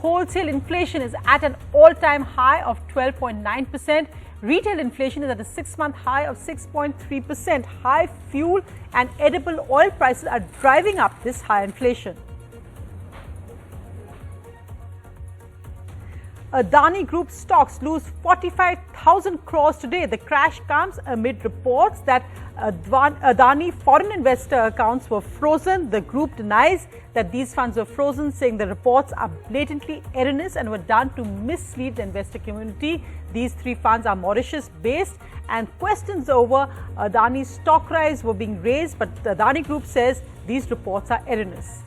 wholesale inflation is at an all-time high of 12.9%. Retail inflation is at a 6-month high of 6.3%. High fuel and edible oil prices are driving up this high inflation. Adani Group stocks lose 45,000 crores today. The crash comes amid reports that Adani foreign investor accounts were frozen. The group denies that these funds were frozen, saying the reports are blatantly erroneous and were done to mislead the investor community. These three funds are Mauritius-based, and questions over Adani's stock rise were being raised, but the Adani Group says these reports are erroneous.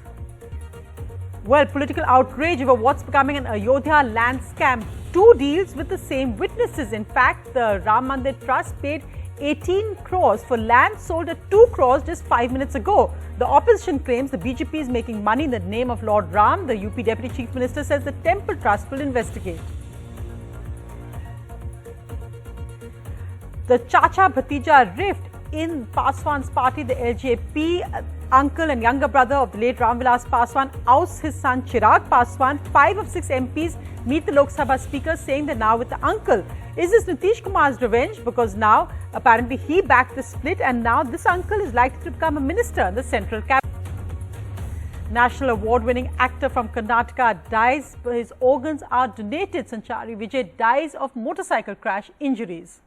Well, political outrage over what's becoming an Ayodhya land scam. Two deals with the same witnesses. In fact, the Ram Mandir Trust paid 18 crores for land sold at 2 crores just 5 minutes ago. The opposition claims the BJP is making money in the name of Lord Ram. The UP Deputy Chief Minister says the Temple Trust will investigate. The Chacha-Bhatija rift in Paswan's party, the LJP, uncle and younger brother of the late Ram Vilas Paswan ousts his son Chirag Paswan. 5 of 6 MPs meet the Lok Sabha Speaker, saying they're now with the uncle. Is this Nitish Kumar's revenge? Because now apparently he backed the split, and now this uncle is likely to become a minister in the central cabinet. National award-winning actor from Karnataka dies. His organs are donated. Sanchari Vijay dies of motorcycle crash injuries.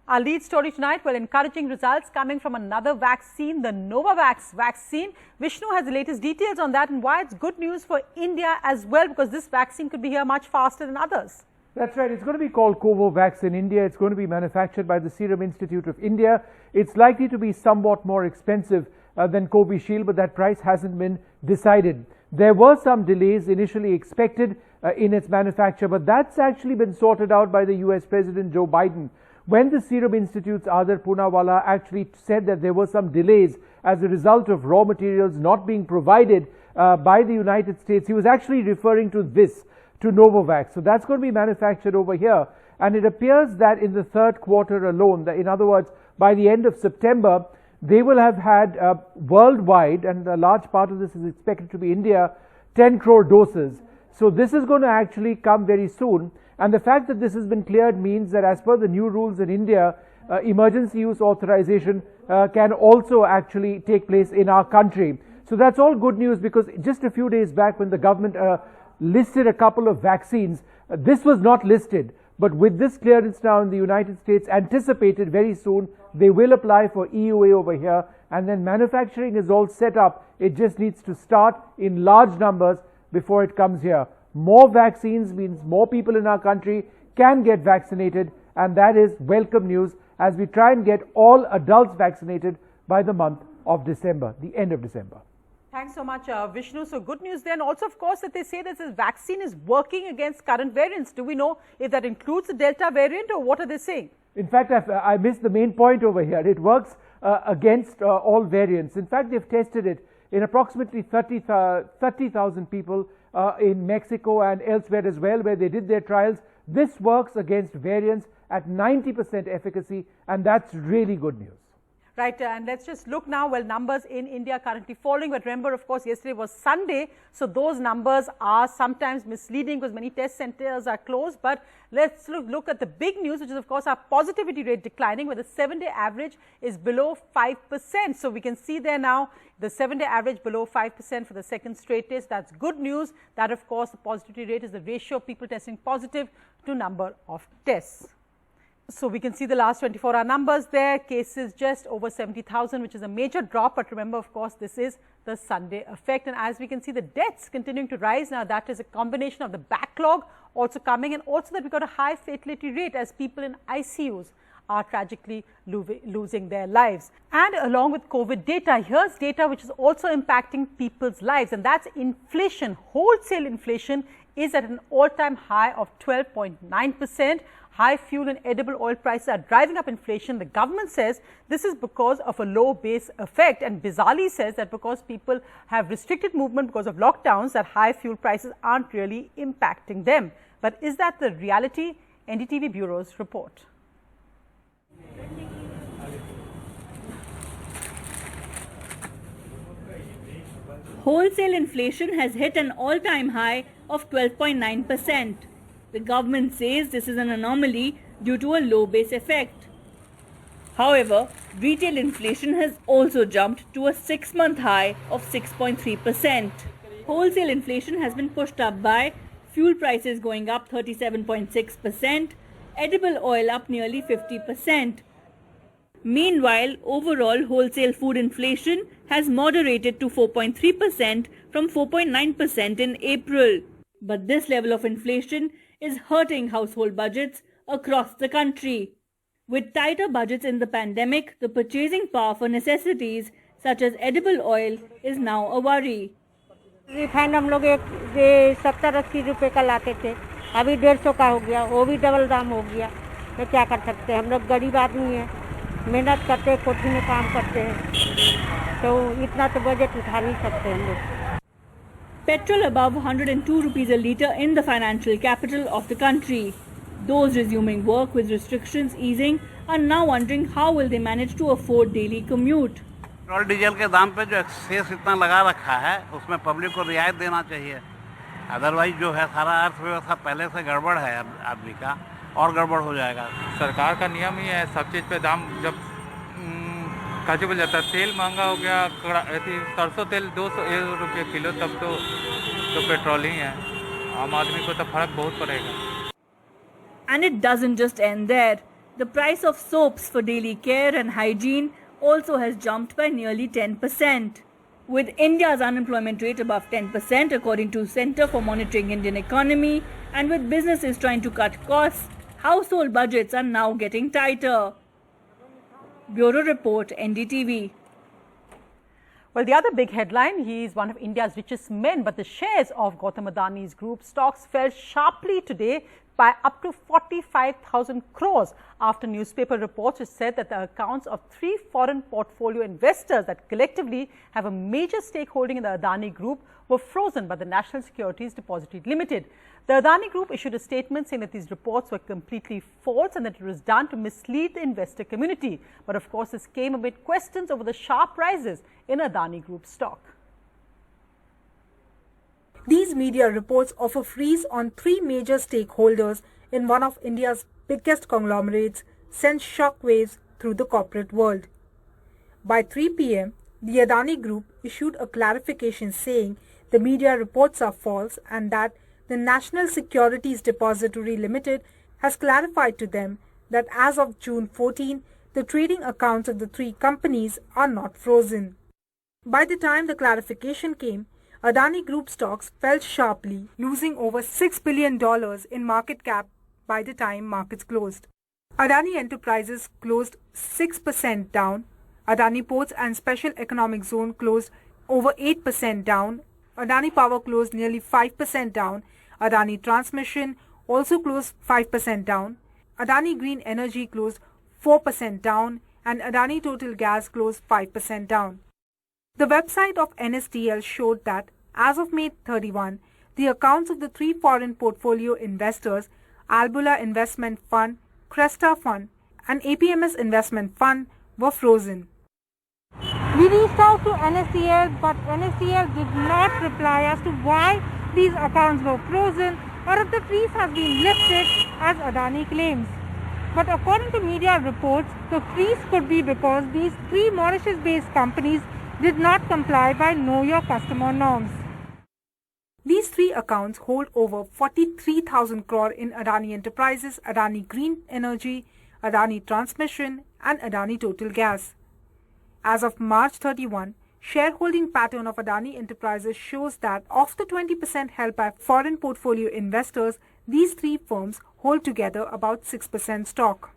Our lead story tonight, well, encouraging results coming from another vaccine, the Novavax vaccine. Vishnu has the latest details on that and why it's good news for India as well, because this vaccine could be here much faster than others. That's right. It's going to be called Covovax in India. It's going to be manufactured by the Serum Institute of India. It's likely to be somewhat more expensive than Covishield, but that price hasn't been decided. There were some delays initially expected in its manufacture, but that's actually been sorted out by the US President Joe Biden. When the Serum Institute's Adar Poonawalla actually said that there were some delays as a result of raw materials not being provided by the United States, he was actually referring to this, to Novavax. So that's going to be manufactured over here. And it appears that in the third quarter alone, in other words, by the end of September, they will have had worldwide, and a large part of this is expected to be India, 10 crore doses. So this is going to actually come very soon. And the fact that this has been cleared means that as per the new rules in India, emergency use authorization can also actually take place in our country. So that's all good news, because just a few days back when the government listed a couple of vaccines, this was not listed. But with this clearance now in the United States, anticipated very soon, they will apply for EUA over here, and then manufacturing is all set up. It just needs to start in large numbers before it comes here. More vaccines means more people in our country can get vaccinated, and that is welcome news as we try and get all adults vaccinated by the month of December, the end of December. Thanks so much, Vishnu. So good news there, and also of course that they say that this vaccine is working against current variants. Do we know if that includes the Delta variant, or what are they saying? In fact, I missed the main point over here. It works against all variants. In fact, they've tested it in approximately 30,000 people in Mexico and elsewhere as well, where they did their trials. This works against variants at 90% efficacy, and that's really good news. Right, and let's just look now. Well, numbers in India currently falling, but remember, of course, yesterday was Sunday, so those numbers are sometimes misleading because many test centers are closed. But let's look at the big news, which is, of course, our positivity rate declining, where the 7-day average is below 5%. So we can see there now the 7-day average below 5% for the second straight test. That's good news. That, of course, the positivity rate is the ratio of people testing positive to number of tests. So we can see the last 24-hour numbers there, cases just over 70,000, which is a major drop. But remember, of course, this is the Sunday effect. And as we can see, the deaths continuing to rise. Now, that is a combination of the backlog also coming, and also that we got a high fatality rate as people in ICUs are tragically losing their lives. And along with COVID data, here's data which is also impacting people's lives, and that's inflation. Wholesale inflation is at an all-time high of 12.9%. High fuel and edible oil prices are driving up inflation. The government says this is because of a low base effect, and bizarrely says that because people have restricted movement because of lockdowns, that high fuel prices aren't really impacting them. But is that the reality? NDTV Bureau's report. wholesale inflation has hit an all-time high of 12.9%. The government says this is an anomaly due to a low base effect. However, retail inflation has also jumped to a 6-month high of 6.3%. Wholesale inflation has been pushed up by fuel prices going up 37.6%, edible oil up nearly 50%. Meanwhile, overall wholesale food inflation has moderated to 4.3% from 4.9% in April. But this level of inflation is hurting household budgets across the country. With tighter budgets in the pandemic, the purchasing power for necessities such as edible oil is now a worry. Refined हम लोग 70-80 रुपए का लाते थे, अभी 150 का हो गया, वो भी डबल दाम हो गया। तो क्या कर सकते हैं, हम लोग गरीब आदमी हैं, मेहनत करते हैं, कोठी में काम करते हैं, तो इतना तो बजट उठा नहीं सकते हम लोग। Petrol above 102 rupees a litre in the financial capital of the country. Those resuming work with restrictions easing are now wondering how will they manage to afford daily commute. Petrol diesel के दाम पे जो access इतना लगा रखा है उसमें public को रियायत देना चाहिए। अदरवाइज जो है सारा अर्थव्यवस्था पहले से गड़बड़ है आदमी का और गड़बड़ हो जाएगा। सरकार का नियम ही है, सब चीज़ पे दाम जब काजू बन जाता है, तेल महंगा हो गया, सरसों तेल 200 रुपये किलो, तब तो पेट्रोल ही है, आम आदमी को तो फर्क बहुत पड़ेगा। And it doesn't just end there. The price of soaps for daily care and hygiene also has jumped by nearly 10%. With India's unemployment rate above 10% according to Centre for Monitoring Indian Economy, and with businesses trying to cut costs, household budgets are now getting tighter. Bureau Report, NDTV. Well, the other big headline, he is one of India's richest men, but the shares of Gautam Adani's group stocks fell sharply today by up to 45,000 crores after newspaper reports which said that the accounts of 3 foreign portfolio investors that collectively have a major stakeholding in the Adani Group were frozen by the National Securities Depository Limited. The Adani Group issued a statement saying that these reports were completely false and that it was done to mislead the investor community. But of course, this came amid questions over the sharp rises in Adani Group stock. These media reports of a freeze on 3 major stakeholders in one of India's biggest conglomerates sent shockwaves through the corporate world. By 3 p.m., the Adani Group issued a clarification saying the media reports are false and that the National Securities Depository Limited has clarified to them that as of June 14, the trading accounts of the 3 companies are not frozen. By the time the clarification came, Adani Group stocks fell sharply, losing over $6 billion in market cap by the time markets closed. Adani Enterprises closed 6% down. Adani Ports and Special Economic Zone closed over 8% down. Adani Power closed nearly 5% down. Adani Transmission also closed 5% down. Adani Green Energy closed 4% down, and Adani Total Gas closed 5% down. The website of NSDL showed that as of May 31, the accounts of the 3 foreign portfolio investors, Albula Investment Fund, Cresta Fund, and APMS Investment Fund, were frozen. We reached out to NSDL, but NSDL did not reply as to why these accounts were frozen or if the freeze has been lifted as Adani claims. But according to media reports, the freeze could be because these 3 Mauritius-based companies did not comply by Know Your Customer norms. These 3 accounts hold over 43,000 crore in Adani Enterprises, Adani Green Energy, Adani Transmission, and Adani Total Gas. As of March 31, shareholding pattern of Adani Enterprises shows that of the 20% held by foreign portfolio investors, these 3 firms hold together about 6% stock.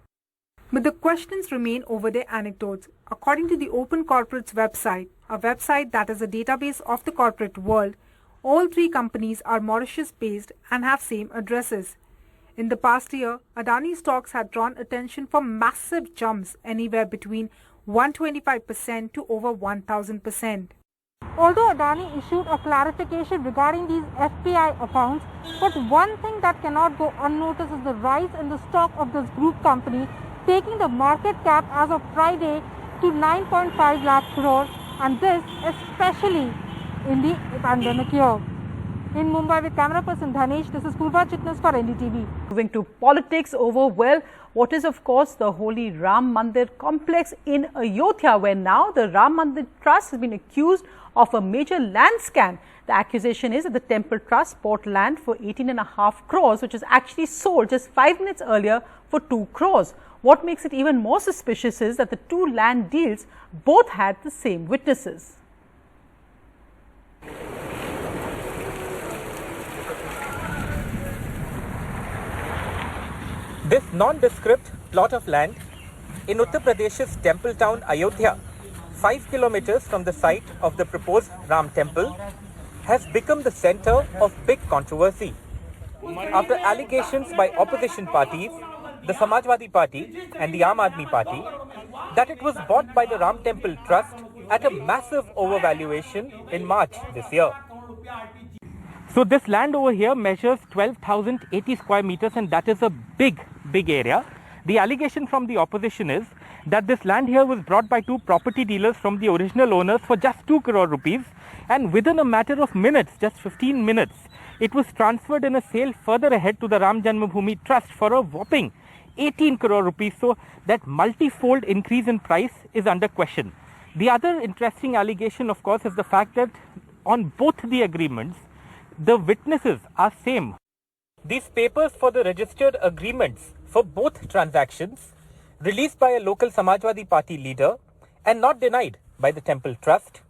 But the questions remain over their anecdotes. According to the Open Corporates website, a website that is a database of the corporate world, all 3 companies are Mauritius-based and have same addresses. In the past year, Adani stocks had drawn attention for massive jumps anywhere between 125% to over 1000%. Although Adani issued a clarification regarding these FPI accounts, but one thing that cannot go unnoticed is the rise in the stock of this group company, taking the market cap as of Friday to 9.5 lakh crore, and this especially in the pandemic year. In Mumbai with camera person Dhanesh, this is Purva Chitnis for NDTV. Moving to politics over, well, what is of course the holy Ram Mandir complex in Ayodhya, where now the Ram Mandir Trust has been accused of a major land scam. The accusation is that the temple trust bought land for 18.5 crores, which is actually sold just 5 minutes earlier for 2 crores. What makes it even more suspicious is that the two land deals both had the same witnesses. This nondescript plot of land in Uttar Pradesh's temple town Ayodhya, 5 kilometers from the site of the proposed Ram temple, has become the center of big controversy. After allegations by opposition parties, the Samajwadi Party and the Aam Aadmi Party, that it was bought by the Ram Temple Trust at a massive overvaluation in March this year. So this land over here measures 12,080 square meters, and that is a big area. The allegation from the opposition is that this land here was brought by two property dealers from the original owners for just 2 crore rupees, and within a matter of minutes, just 15 minutes, it was transferred in a sale further ahead to the Ram Janmabhoomi Trust for a whopping 18 crore rupees. So that multi-fold increase in price is under question. The other interesting allegation, of course, is the fact that on both the agreements, the witnesses are same. These papers for the registered agreements for both transactions, released by a local Samajwadi Party leader and not denied by the Temple Trust,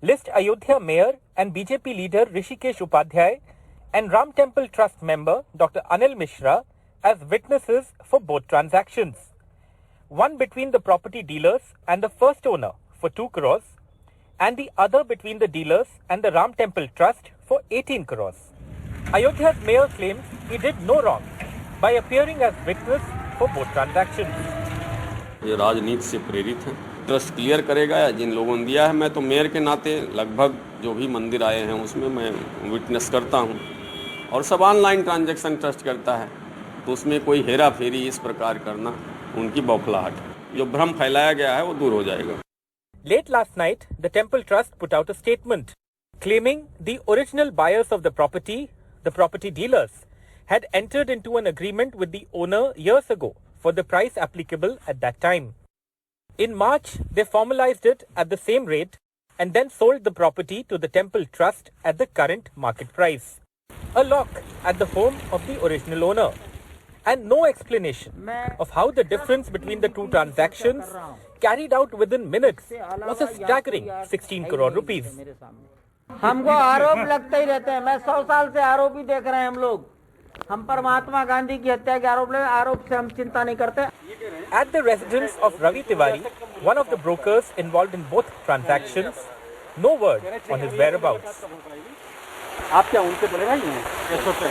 list Ayodhya Mayor and BJP leader Rishikesh Upadhyay and Ram Temple Trust member Dr. Anil Mishra as witnesses for both transactions. One between the property dealers and the first owner for 2 crores, and the other between the dealers and the Ram Temple Trust for 18 crores. Ayodhya's mayor claims he did no wrong by appearing as witness for both transactions. ये राजनीति से प्रेरित है, trust clear करेगा या जिन लोगों ने दिया है। मैं तो मेयर के नाते लगभग जो भी मंदिर आए हैं उसमें मैं विटनेस करता हूं, और सब ऑनलाइन ट्रांजैक्शन ट्रस्ट करता है, तो उसमें कोई हेरा फेरी इस प्रकार करना उनकी बौखलाहट है। जो भ्रम फैलाया गया है वो दूर हो जाएगा। Late last night, the Temple Trust put out a statement claiming the original buyers of the property dealers, had entered into an agreement with the owner years ago for the price applicable at that time. In March, they formalized it at the same rate and then sold the property to the Temple Trust at the current market price. A lock at the home of the original owner, and no explanation of how the difference between the two transactions carried out within minutes was a staggering 16 crore rupees. हमको आरोप लगते ही रहते हैं। मैं 100 साल से आरोप ही देख रहे हैं हम लोग। हम पर महात्मा गांधी की हत्या के आरोप से हम चिंता नहीं करते। At the residence of Ravi Tiwari, one of the brokers involved in both transactions, no word on his whereabouts. आप क्या उनके बड़े भाई हैं? ये छोटे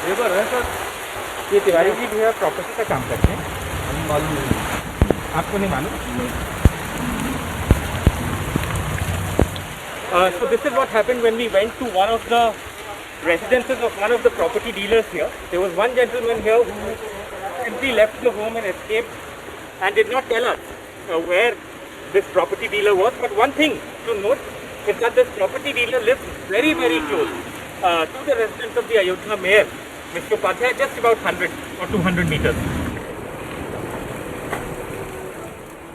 लेबर है सर। ये तिवारी जी भी है, प्रॉपर्टी का काम करते हैं। आपको नहीं मालूम? So this is what happened when we went to one of the residences of one of the property dealers here. There was one gentleman here who simply left the home and escaped and did not tell us where this property dealer was. But one thing to note is that this property dealer lives very, very close to the residence of the Ayodhya mayor, Mr. Upadhyay, just about 100 or 200 meters.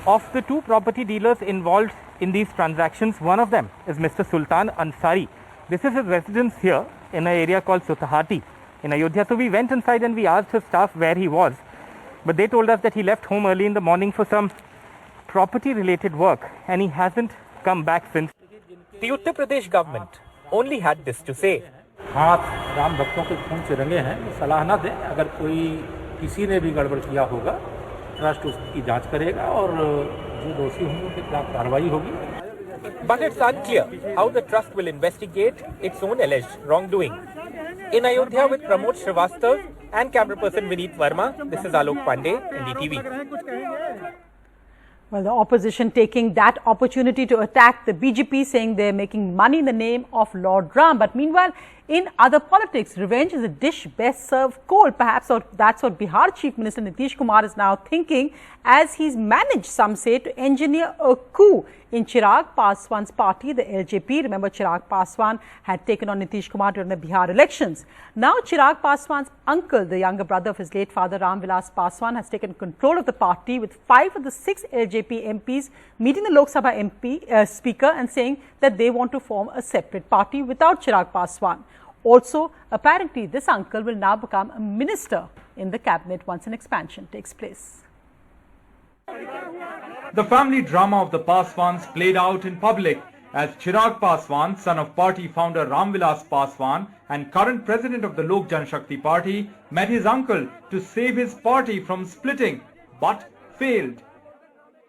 Of the two property dealers involved in these transactions, one of them is Mr. Sultan Ansari. This is his residence here in an area called Sutahati in Ayodhya. So we went inside and we asked his staff where he was, but they told us that he left home early in the morning for some property related work and he hasn't come back since. The Uttar Pradesh government only had this to say. हाथ राम भक्तों के खून से रंगे हैं, सलाह ना दें। अगर कोई किसी ने भी गड़बड़ किया होगा, ट्रस्ट उसकी जांच करेगा और जो दोषी होंगे उनके खिलाफ कार्रवाई होगी। But it's unclear how the trust will investigate its own alleged wrongdoing. In Ayodhya with Pramod Srivastav and camera person Vineet Verma, this is Alok Pandey, NDTV. Well, the opposition taking that opportunity to attack the BJP, saying they're making money in the name of Lord Ram. But meanwhile, In other politics, revenge is a dish best served cold, perhaps, or that's what Bihar Chief Minister Nitish Kumar is now thinking, as he's managed, some say, to engineer a coup in Chirag Paswan's party, the LJP. Remember, Chirag Paswan had taken on Nitish Kumar during the Bihar elections. Now, Chirag Paswan's uncle, the younger brother of his late father, Ram Vilas Paswan, has taken control of the party, with 5 of the 6 LJP MPs meeting the Lok Sabha speaker and saying that they want to form a separate party without Chirag Paswan. Also, apparently, this uncle will now become a minister in the cabinet once an expansion takes place. The family drama of the Paswans played out in public as Chirag Paswan, son of party founder Ram Vilas Paswan and current president of the Lok Janshakti Party, met his uncle to save his party from splitting, but failed.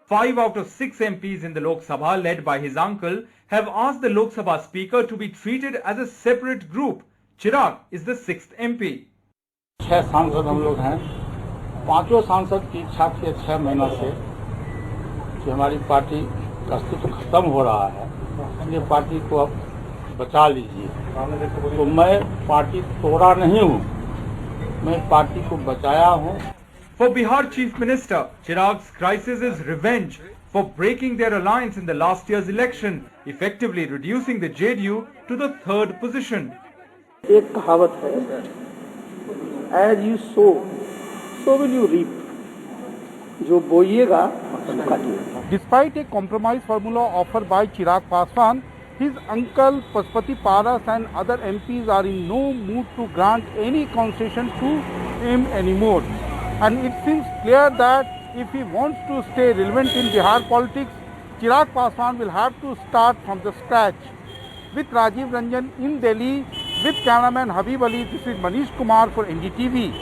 5 out of 6 MPs in the Lok Sabha, led by his uncle, have asked the Lok Sabha Speaker to be treated as a separate group. Chirag is the 6th MP. 6 सांसद हम लोग हैं। 5 सांसद की इच्छा थी 6 महीनों से कि हमारी पार्टी का अस्तित्व खत्म हो रहा है, इसलिए पार्टी को अब बचा लीजिए। तो मैं पार्टी तोड़ा नहीं हूँ, मैं पार्टी को बचाया हूँ। For Bihar Chief Minister, Chirag's crisis is revenge for breaking their alliance in the last year's election, effectively reducing the JDU to the 3rd position. एक कहावत है, as you sow, so will you reap. जो बोइएगा, काटिएगा. Despite a compromise formula offered by Chirag Paswan, his uncle Pashupati Paras and other MPs are in no mood to grant any concession to him anymore. And it seems clear that if he wants to stay relevant in Bihar politics, Chirag Paswan will have to start from the scratch. With Rajiv Ranjan in Delhi, with cameraman Habib Ali, this is Manish Kumar for NDTV.